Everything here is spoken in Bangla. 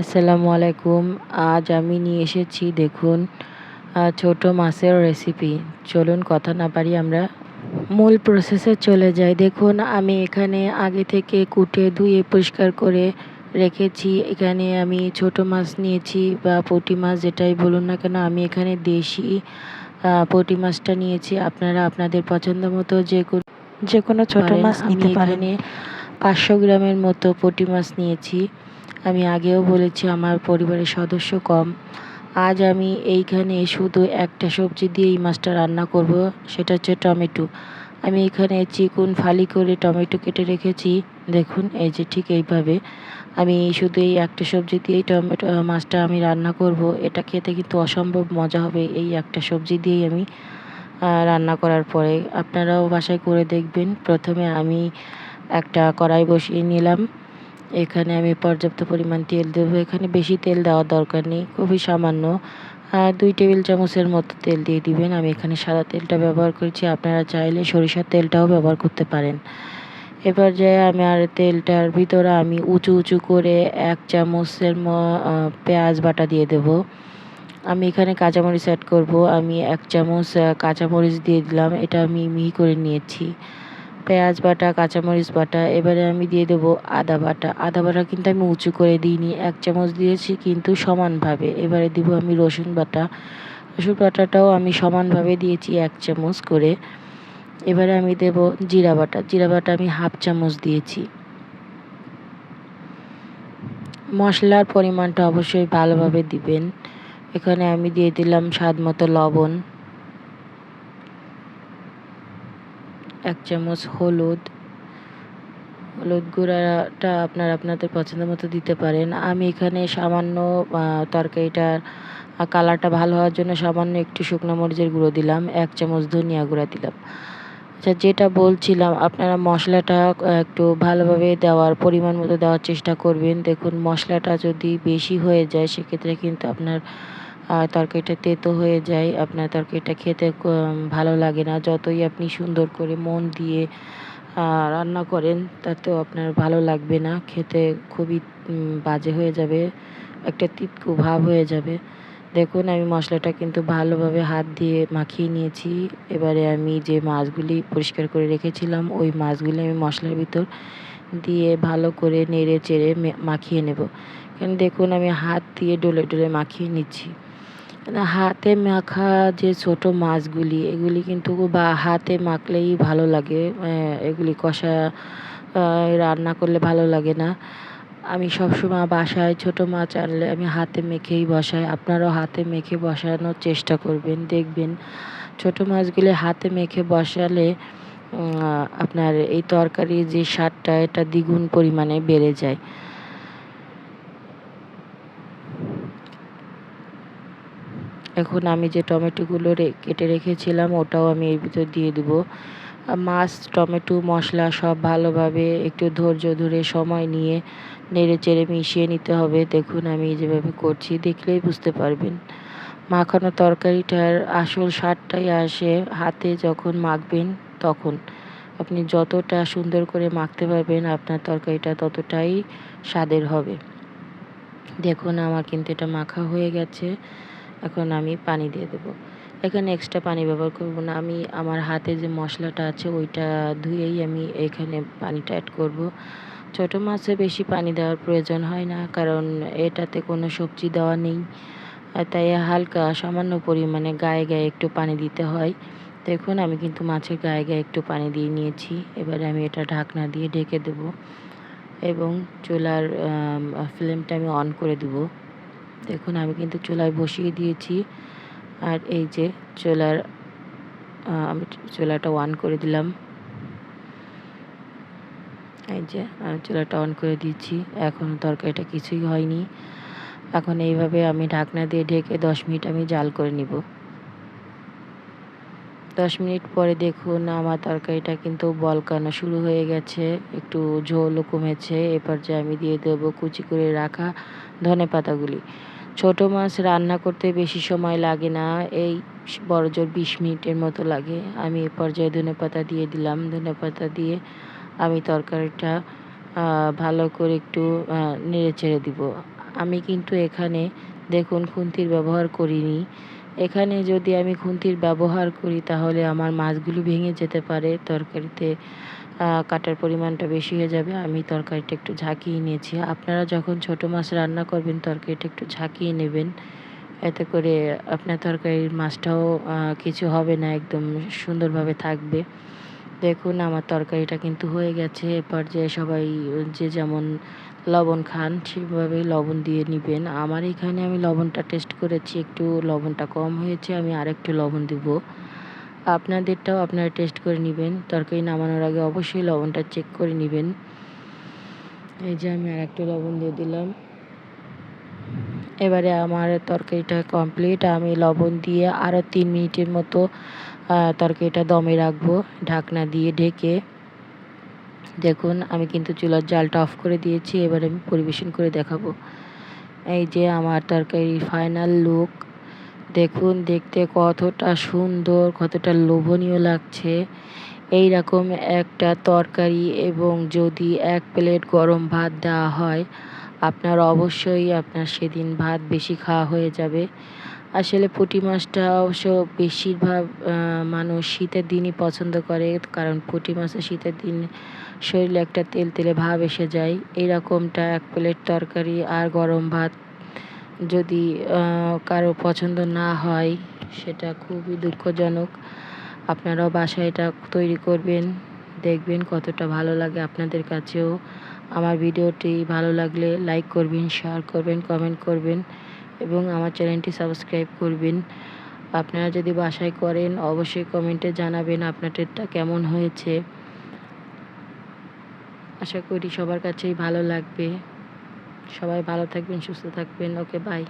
আসসালামু আলাইকুম। আজ আমি নিয়ে এসেছি দেখুন ছোট মাছের রেসিপি। চলুন কথা না বাড়িয়ে আমরা মূল প্রসেসে চলে যাই। দেখুন আমি এখানে আগে থেকে কুটে ধুয়ে পরিষ্কার করে রেখেছি। এখানে আমি ছোট মাছ নিয়েছি বা পুঁটি মাছ যেটাই বলুন না কেন, আমি এখানে দেশি পুঁটি মাছটা নিয়েছি। আপনারা আপনাদের পছন্দ মতো যে কোনো ছোট মাছ নিতে পারেন। এখানে 500 গ্রামের মতো পুঁটি মাছ নিয়েছি। আমি আগেও বলেছি আমার পরিবারের সদস্য কম। আজ আমি এইখানে শুধু একটা সবজি দিয়ে এই মাছটা রান্না করব, সেটা হচ্ছে টমেটো। আমি এখানে চিকন ফালি করে টমেটো কেটে রেখেছি। দেখুন এই যে ঠিক এইভাবে আমি শুধু এই একটা সবজি দিয়েই টমেটো মাছটা আমি রান্না করব। এটা খেতে কিন্তু অসম্ভব মজা হবে এই একটা সবজি দিয়েই আমি রান্না করার পরে। আপনারাও বাসায় করে দেখবেন। প্রথমে আমি একটা কড়াই বসিয়ে নিলাম। এখানে আমি পর্যাপ্ত পরিমাণ তেল দেবো। এখানে বেশি তেল দেওয়ার দরকার নেই, খুবই সামান্য 2 টেবিল চামচের মতো তেল দিয়ে দিবেন। আমি এখানে সাদা তেলটা ব্যবহার করেছি, আপনারা চাইলে সরিষার তেলটাও ব্যবহার করতে পারেন। এবার যে আমার তেলটার ভিতরে আমি উঁচু উঁচু করে 1 চামচের পেঁয়াজ বাটা দিয়ে দেব। আমি এখানে কাঁচামরিচ অ্যাড করব। আমি 1 চামচ কাঁচামরিচ দিয়ে দিলাম, এটা আমি মিহি করে নিয়েছি। পেঁয়াজ বাটা, কাঁচামরিচ বাটা, এবারে আমি দিয়ে দেবো আদা বাটা। আদা বাটা কিন্তু আমি উঁচু করে দিইনি, 1 চামচ দিয়েছি কিন্তু সমানভাবে। এবারে দিব আমি রসুন বাটা। রসুন বাটাটাও আমি সমানভাবে দিয়েছি 1 চামচ করে। এবারে আমি দেব জিরা বাটা। জিরা বাটা আমি 1/2 চামচ দিয়েছি। মশলার পরিমাণটা অবশ্যই ভালোভাবে দিবেন। এখানে আমি দিয়ে দিলাম স্বাদ মতো লবণ, 1 চামচ হলুদ গুঁড়াটা আপনারা আপনাদের পছন্দ মতো দিতে পারেন। আমি এখানে সামান্য তরকারিটার কালারটা ভালো হওয়ার জন্য সামান্য একটু শুকনো মরিচের গুঁড়ো দিলাম, 1 চামচ ধনিয়া গুঁড়া দিলাম। আচ্ছা, যেটা বলছিলাম, আপনারা মশলাটা একটু ভালোভাবে দেওয়ার পরিমাণ মতো দেওয়ার চেষ্টা করবেন। দেখুন মশলাটা যদি বেশি হয়ে যায় সেক্ষেত্রে কিন্তু আপনার তরকারিটা তেতো হয়ে যায়, আপনার তরকারিটা খেতে ভালো লাগে না। যতই আপনি সুন্দর করে মন দিয়ে রান্না করেন তাতেও আপনার ভালো লাগবে না, খেতে খুবই বাজে হয়ে যাবে, একটা তিতকু ভাব হয়ে যাবে। দেখুন আমি মশলাটা কিন্তু ভালোভাবে হাত দিয়ে মাখিয়ে নিয়েছি। এবারে আমি যে মাছগুলি পরিষ্কার করে রেখেছিলাম ওই মাছগুলি আমি মশলার ভিতর দিয়ে ভালো করে নেড়ে চেড়ে মাখিয়ে নেব। এখানে দেখুন আমি হাত দিয়ে ডলে ডলে মাখিয়ে নিচ্ছি। হাতে মাখা যে ছোট মাছগুলি, এগুলি কিন্তু হাতে মাখলেই ভালো লাগে। এগুলি কষা রান্না করলে ভালো লাগে না। আমি সবসময় বাসায় ছোট মাছ আনলে আমি হাতে মেখেই বসাই। আপনারাও হাতে মেখে বসানোর চেষ্টা করবেন। দেখবেন ছোট মাছগুলি হাতে মেখে বসালে আপনার এই তরকারির যে স্বাদটা এটা দ্বিগুণ পরিমাণে বেড়ে যায়। এখন আমি যে টমেটোগুলো কেটে রেখেছিলাম ওটাও আমি এর ভিতর দিয়ে দেবো। মাছ, টমেটো, মশলা সব ভালোভাবে একটু ধৈর্য ধরে সময় নিয়ে নেড়ে চেড়ে মিশিয়ে নিতে হবে। দেখুন আমি যেভাবে করছি দেখলেই বুঝতে পারবেন। মাখানো তরকারিটার আসল স্বাদটাই আসে হাতে যখন মাখবেন তখন। আপনি যতটা সুন্দর করে মাখতে পারবেন আপনার তরকারিটা ততটাই স্বাদের হবে। দেখুন আমার কিন্তু এটা মাখা হয়ে গেছে। এখন আমি পানি দিয়ে দেবো। এখানে এক্সট্রা পানি ব্যবহার করব না। আমি আমার হাতে যে মশলাটা আছে ওইটা ধুয়েই আমি এখানে পানিটা অ্যাড করব। ছোট মাছে বেশি পানি দেওয়ার প্রয়োজন হয় না, কারণ এটাতে কোনো সবজি দেওয়া নেই। তাই হালকা সামান্য পরিমাণে গায়ে গায়ে একটু পানি দিতে হয়। দেখুন আমি কিন্তু মাছের গায়ে গায়ে একটু পানি দিয়ে নিয়েছি। এবারে আমি এটা ঢাকনা দিয়ে ঢেকে দেব এবং চুলার ফ্লেমটা আমি অন করে দেব। দেখুন আমি কিন্তু চুলায় বসিয়ে দিয়েছি। আর এই যে আমি চুলাটা অন করে দিলাম। এই যে আমি চুলাটা অন করে দিচ্ছি। এখনও তরকারিটা কিছুই হয়নি। এখন এইভাবে আমি ঢাকনা দিয়ে ঢেকে 10 মিনিট আমি জাল করে নিব। 10 মিনিট পরে দেখুন আমার তরকারিটা কিন্তু বলকানো শুরু হয়ে গেছে, একটু ঝোলও কমেছে। এ পর্যায়ে আমি দিয়ে দেবো কুচি করে রাখা ধনেপাতাগুলি। ছোট মাছ রান্না করতে বেশি সময় লাগে না, এই বড়জোর 20 মিনিটের মতো লাগে। আমি এ পর্যায়ে ধনেপাতা দিয়ে দিলাম। ধনেপাতা দিয়ে আমি তরকারিটা ভালো করে একটু নেড়ে চেড়ে দিব। আমি কিন্তু এখানে দেখুন খুন্তির ব্যবহার করিনি। এখানে যদি আমি খুন্তির ব্যবহার করি তাহলে আমার মাছগুলো ভেঙে যেতে পারে, তরকারিতে কাটার পরিমাণটা বেশি হয়ে যাবে। আমি তরকারিটা একটু ঝাঁকিয়ে নিয়েছি। আপনারা যখন ছোট মাছ রান্না করবেন তরকারিটা একটু ঝাঁকিয়ে নেবেন, এতে করে আপনার তরকারির মাছটাও কিছু হবে না, একদম সুন্দরভাবে থাকবে। দেখুন আমার তরকারিটা কিন্তু হয়ে গেছে। এ পর্যায়ে সবাই যে যেমন লবণ খান সেভাবেই লবণ দিয়ে নিবেন। আমার এখানে আমি লবণটা টেস্ট করেছি, একটু লবণটা কম হয়েছে, আমি আরেকটু লবণ দিব। আপনাদেরটাও আপনারা টেস্ট করে নেবেন। তরকারি নামানোর আগে অবশ্যই লবণটা চেক করে নেবেন। এই যে আমি আরেকটু লবণ দিয়ে দিলাম। এবারে আমার তরকারিটা কমপ্লিট। আমি লবণ দিয়ে আরও 3 মিনিটের মতো তরকারিটা দমে রাখবো ঢাকনা দিয়ে ঢেকে। দেখুন আমি কিন্তু চুলার জালটা অফ করে দিয়েছি। এবারে আমি পরিবেশন করে দেখাবো। এই যে আমার তরকারির ফাইনাল লুক। দেখুন দেখতে কতটা সুন্দর, কতটা লোভনীয় লাগছে। এই রকম একটা তরকারি এবং যদি 1 প্লেট গরম ভাত দেওয়া হয়, আপনার অবশ্যই আপনার সেদিন ভাত বেশি খাওয়া হয়ে যাবে। আসলে পুঁটি মাছটা অবশ্য বেশিরভাগ মানুষ শীতের দিনই পছন্দ করে, কারণ পুঁটি মাছে শীতের দিন শরীরে একটা তেলতেলে ভাব এসে যায়। এইরকমটা 1 প্লেট তরকারি আর গরম ভাত যদি কারো পছন্দ না হয়, সেটা খুবই দুঃখজনক। আপনারাও বাসায় এটা তৈরি করবেন, দেখবেন কতটা ভালো লাগে আপনাদের কাছেও। আমার ভিডিওটি ভালো লাগলে লাইক করবেন, শেয়ার করবেন, কমেন্ট করবেন এবং আমার চ্যানেলটি সাবস্ক্রাইব করবেন। আপনারা যদি বাসায় করেন অবশ্যই কমেন্টে জানাবেন আপনাদেরটা কেমন হয়েছে। আশা করি সবার কাছেই ভালো লাগবে। সবাই ভালো থাকবেন, সুস্থ থাকবেন। ওকে, বাই।